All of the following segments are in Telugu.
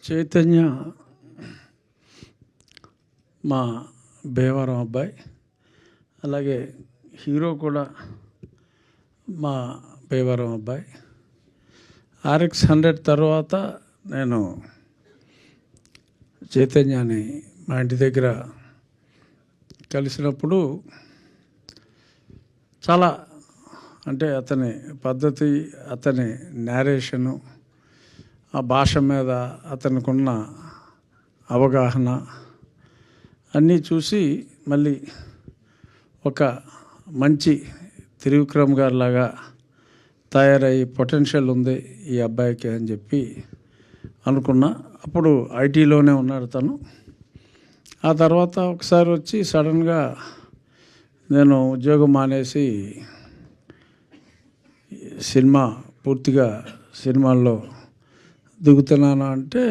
చైతన్య మా భీమవరం అబ్బాయి, అలాగే హీరో కూడా మా భీమవరం అబ్బాయి. RX 100 తర్వాత నేను చైతన్యాన్ని మా ఇంటి దగ్గర కలిసినప్పుడు చాలా అంటే అతని పద్ధతి, అతని నేరేషను, ఆ భాష మీద అతనికున్న అవగాహన అన్నీ చూసి మళ్ళీ ఒక మంచి త్రివిక్రమ్ గారిలాగా తయారయ్యి పొటెన్షియల్ ఉంది ఈ అబ్బాయికి అని చెప్పి అనుకున్నా. అప్పుడు ఐటీలోనే ఉన్నాడు తను. ఆ తర్వాత ఒకసారి వచ్చి సడన్గా నేను ఉద్యోగం మానేసి పూర్తిగా సినిమాల్లో దిగుతున్నాను అంటే,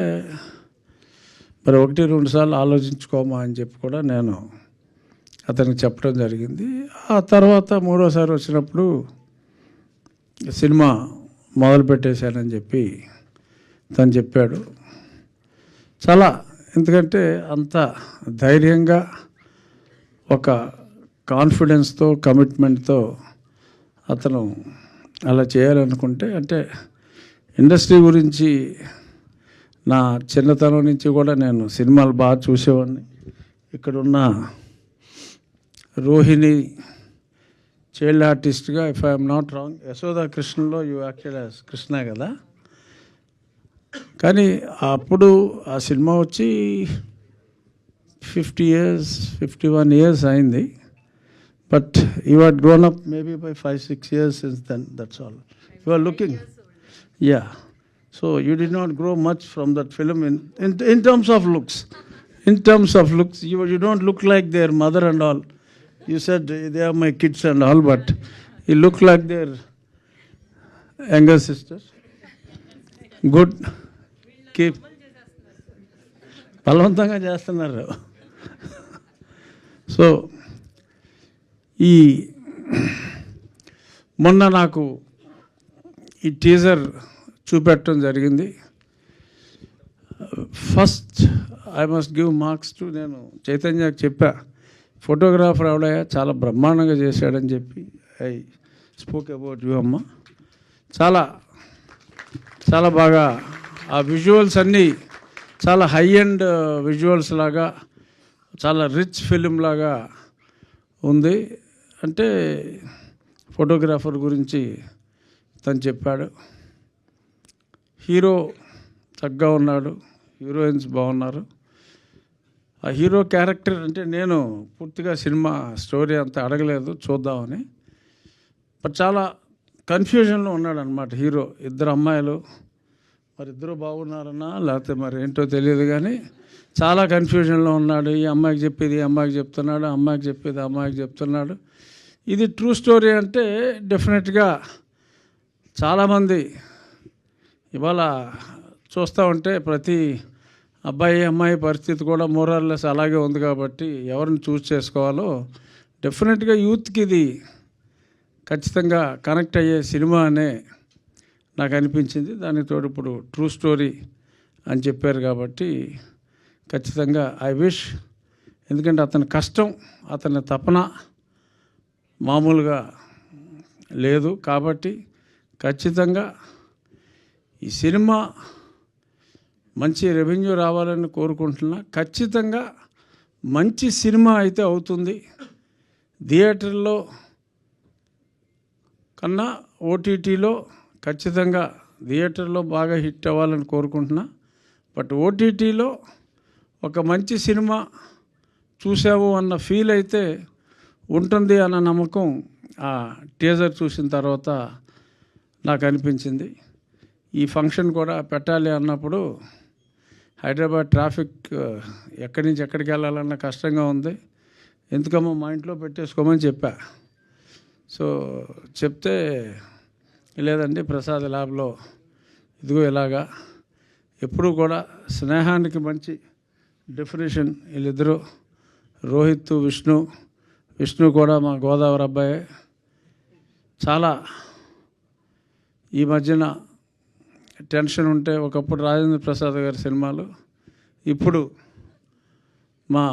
మరి 1-2 సార్లు ఆలోచించుకోమా అని చెప్పి కూడా నేను అతనికి చెప్పడం జరిగింది. ఆ తర్వాత 3వసారి వచ్చినప్పుడు సినిమా మొదలుపెట్టేశానని చెప్పి తను చెప్పాడు. చాలా, ఎందుకంటే అంత ధైర్యంగా ఒక కాన్ఫిడెన్స్తో, కమిట్మెంట్తో అతను అలా చేయాలనుకుంటే, అంటే ఇండస్ట్రీ గురించి నా చిన్నతనం నుంచి కూడా నేను సినిమాలు బాగా చూసేవాడిని. ఇక్కడున్న రోహిణి చైల్డ్ ఆర్టిస్ట్గా, if I'm not wrong, Yashoda కృష్ణలో యూ యాక్టెడ్ యాజ్ కృష్ణ కదా. కానీ అప్పుడు ఆ సినిమా వచ్చి 51 years అయింది. But you had grown up maybe by 5-6 years since then, that's all. You are looking, yeah. So you did not grow much from that film in terms of looks. In terms of looks, you don't look like their mother and all. You said they are my kids and all, but you look like their younger sister. Good. Keep. బలవంతంగా చేస్తున్నారు. సో ఈ మొన్న నాకు ఈ టీజర్ చూపెట్టడం జరిగింది. First I must give marks to, నేను చైతన్యకి చెప్పా, ఫోటోగ్రాఫర్ ఆవిడయ్యా చాలా బ్రహ్మాండంగా చేశాడని చెప్పి. ఐ స్పోక్ అబౌట్ యూ అమ్మ. చాలా చాలా బాగా ఆ విజువల్స్ అన్నీ చాలా హై అండ్ విజువల్స్ లాగా, చాలా రిచ్ ఫిలిం లాగా ఉంది. అంటే ఫోటోగ్రాఫర్ గురించి తను చెప్పాడు. హీరో చక్కగా ఉన్నాడు, హీరోయిన్స్ బాగున్నారు. ఆ హీరో క్యారెక్టర్ అంటే నేను పూర్తిగా సినిమా స్టోరీ అంతా అడగలేదు, చూద్దామని. బట్ చాలా కన్ఫ్యూజన్లో ఉన్నాడు అనమాట హీరో. 2 అమ్మాయిలు, మరి 2 బాగున్నారన్నా లేకపోతే మరి ఏంటో తెలియదు, కానీ చాలా కన్ఫ్యూజన్లో ఉన్నాడు. ఈ అమ్మాయికి చెప్పేది ఈ అమ్మాయికి చెప్తున్నాడు, అమ్మాయికి చెప్పేది అమ్మాయికి చెప్తున్నాడు. ఇది ట్రూ స్టోరీ అంటే డెఫినెట్గా చాలామంది ఇవాళ చూస్తూ ఉంటే ప్రతి అబ్బాయి అమ్మాయి పరిస్థితి కూడా మోరల్లెస్ అలాగే ఉంది. కాబట్టి ఎవరిని చూస్ చేసుకోవాలో డెఫినెట్గా యూత్కి ఇది ఖచ్చితంగా కనెక్ట్ అయ్యే సినిమా అనే నాకు అనిపించింది. దానితో ఇప్పుడు ట్రూ స్టోరీ అని చెప్పారు కాబట్టి ఖచ్చితంగా ఐ విష్, ఎందుకంటే అతని కష్టం, అతని తపన మామూలుగా లేదు. కాబట్టి ఖచ్చితంగా ఈ సినిమా మంచి రెవెన్యూ రావాలని కోరుకుంటున్నా. ఖచ్చితంగా మంచి సినిమా అయితే అవుతుంది. థియేటర్లో కన్నా ఓటీటీలో ఖచ్చితంగా, థియేటర్లో బాగా హిట్ అవ్వాలని కోరుకుంటున్నా. బట్ ఓటీటీలో ఒక మంచి సినిమా చూసాము అన్న ఫీల్ అయితే ఉంటుంది అన్న నమ్మకం ఆ టీజర్ చూసిన తర్వాత నాకు అనిపించింది. ఈ ఫంక్షన్ కూడా పెట్టాలి అన్నప్పుడు హైదరాబాద్ ట్రాఫిక్ ఎక్కడి నుంచి ఎక్కడికి వెళ్ళాలన్న కష్టంగా ఉంది. ఎందుకమ్మా మా ఇంట్లో పెట్టేసుకోమని చెప్పా. సో చెప్తే, లేదండి ప్రసాద్ ల్యాబ్లో ఇదిగో ఇలాగా. ఎప్పుడు కూడా స్నేహానికి మంచి డెఫినేషన్ వీళ్ళిద్దరూ, రోహిత్ విష్ణు కూడా మా గోదావరి అబ్బాయే. చాలా ఈ మధ్యన టెన్షన్ ఉంటే ఒకప్పుడు రాజేంద్ర ప్రసాద్ గారి సినిమాలు, ఇప్పుడు మా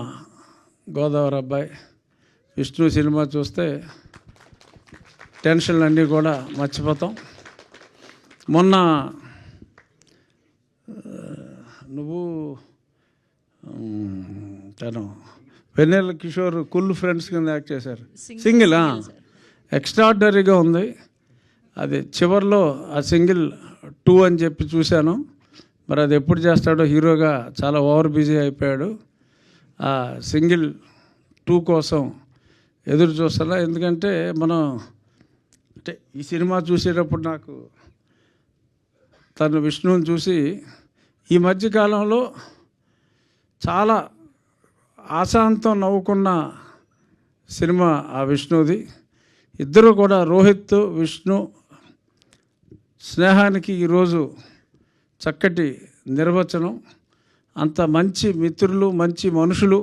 గోదావరి అబ్బాయి విష్ణు సినిమా చూస్తే టెన్షన్లు అన్నీ కూడా మర్చిపోతాం. మొన్న నువ్వు తను వెన్నెల కిషోర్ కుల్ ఫ్రెండ్స్ కింద యాక్ట్ చేశారు. సింగిల్ ఎక్స్ట్రాడినరీగా ఉంది. అది చివరిలో ఆ సింగిల్ 2 అని చెప్పి చూశాను. మరి అది ఎప్పుడు చేస్తాడో, హీరోగా చాలా ఓవర్ బిజీ అయిపోయాడు. ఆ సింగిల్ 2 కోసం ఎదురు చూస్తున్నా. ఎందుకంటే మనం అంటే ఈ సినిమా చూసేటప్పుడు నాకు తను విష్ణువుని చూసి ఈ మధ్యకాలంలో చాలా ఆశాంతం నవ్వుకున్న సినిమా ఆ విష్ణుది. ఇద్దరు కూడా రోహిత్ విష్ణు స్నేహానికి ఈరోజు చక్కటి నిర్వచనం. అంత మంచి మిత్రులు, మంచి మనుషులు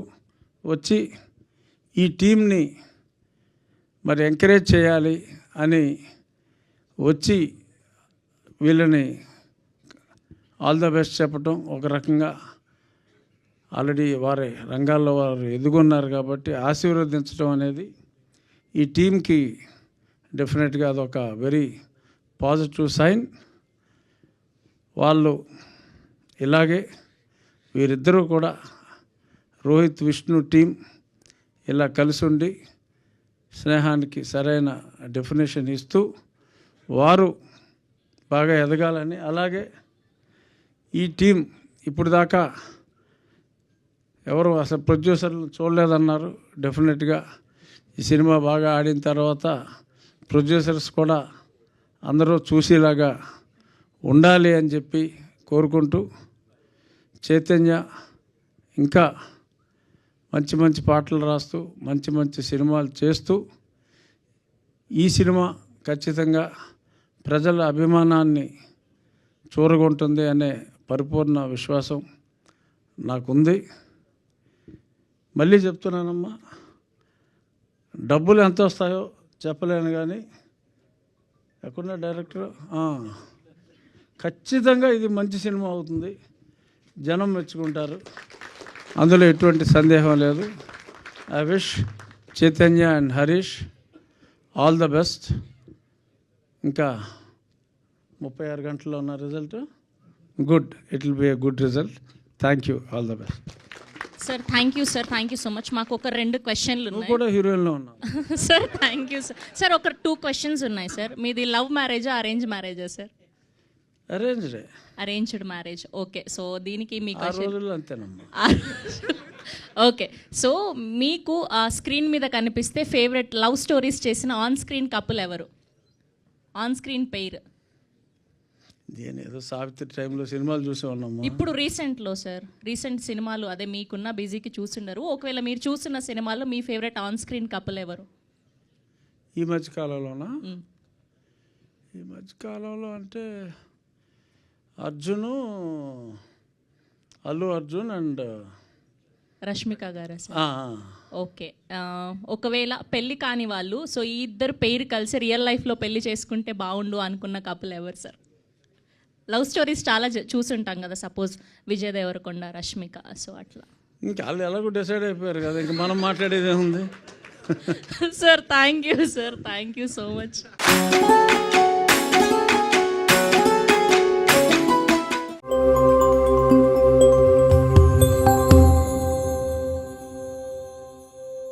వచ్చి ఈ టీంని మరి ఎంకరేజ్ చేయాలి అని వచ్చి వీళ్ళని ఆల్ ద బెస్ట్ చెప్పటం, ఒక రకంగా ఆల్రెడీ వారి రంగాల్లో వారు ఎదుగున్నారు కాబట్టి ఆశీర్వదించడం అనేది ఈ టీంకి డెఫినెట్గా అదొక వెరీ పాజిటివ్ సైన్. వాళ్ళు ఇలాగే వీరిద్దరూ కూడా రోహిత్ విష్ణు టీం ఇలా కలిసి ఉండి స్నేహానికి సరైన డెఫినేషన్ ఇస్తూ వారు బాగా ఎదగాలని, అలాగే ఈ టీం ఇప్పుడు దాకా ఎవరు అసలు ప్రొడ్యూసర్లు చూడలేదన్నారు. డెఫినెట్గా ఈ సినిమా బాగా ఆడిన తర్వాత ప్రొడ్యూసర్స్ కూడా అందరూ చూసేలాగా ఉండాలి అని చెప్పి కోరుకుంటూ, చైతన్య ఇంకా మంచి మంచి పాటలు రాస్తూ మంచి మంచి సినిమాలు చేస్తూ ఈ సినిమా ఖచ్చితంగా ప్రజల అభిమానాన్ని చూరగొంటుంది అనే పరిపూర్ణ విశ్వాసం నాకుంది. మళ్ళీ చెప్తున్నానమ్మా, డబ్బులు ఎంత వస్తాయో చెప్పలేను కానీ ఎక్కడున్న డైరెక్టర్ ఖచ్చితంగా ఇది మంచి సినిమా అవుతుంది, జనం మెచ్చుకుంటారు, అందులో ఎటువంటి సందేహం లేదు. I wish Chaitanya and Harish all the best. ఇంకా 36 గంటల్లో ఉన్న result good, it will be a good result. Thank you, all the best. Sir thank you sir, thank you so much. మాకు ఒక 2 క్వశ్చన్లు నువ్వు ఉన్నాయి కూడా హీరోయిన్లో ఉన్నావు. Sir thank you sir. Sir ఒక 2 క్వశ్చన్స్ ఉన్నాయి సార్. మీది లవ్ మ్యారేజా అరేంజ్ మ్యారేజా సార్? అరేంజ్డే. Arranged marriage. ఓకే, సో దీనికి మీ ఆ రోజుల్లో అంతేనమ్మా. ఓకే, సో మీకు ఆ స్క్రీన్ మీద కనిపిస్తే ఫేవరెట్ లవ్ స్టోరీస్ చేసిన ఆన్ స్క్రీన్ కపుల్ ఎవరు? On screen pair. నేను ఏదో సావిత్రి టైంలో సినిమాలు చూసే ఉన్నాము. ఇప్పుడు రీసెంట్లో సార్, రీసెంట్ సినిమాలు అదే మీకున్న బిజీకి చూస్తుండరు. ఒకవేళ మీరు చూస్తున్న సినిమాలో మీ ఫేవరెట్ ఆన్ స్క్రీన్ కపుల్ ఎవరు ఈ మధ్యకాలంలోనా? ఈ మధ్యకాలంలో అంటే అల్లు అర్జున్ అండ్ రష్మిక గారా సార్? ఓకే, ఒకవేళ పెళ్ళి కాని వాళ్ళు, సో ఈ ఇద్దరు పెయిర్ కలిసి రియల్ లైఫ్లో పెళ్లి చేసుకుంటే బాగుండు అనుకున్న కపుల్ ఎవరు సార్? లవ్ స్టోరీస్ చాలా చూసుంటాం కదా, సపోజ్ విజయ్ దేవరకొండ, రష్మిక, సో అట్లా. ఇంకా వాళ్ళు ఎలాగో డిసైడ్ అయిపోయారు కదా, ఇంకా మనం మాట్లాడేది ఏముంది. Sir thank you sir, thank you so much.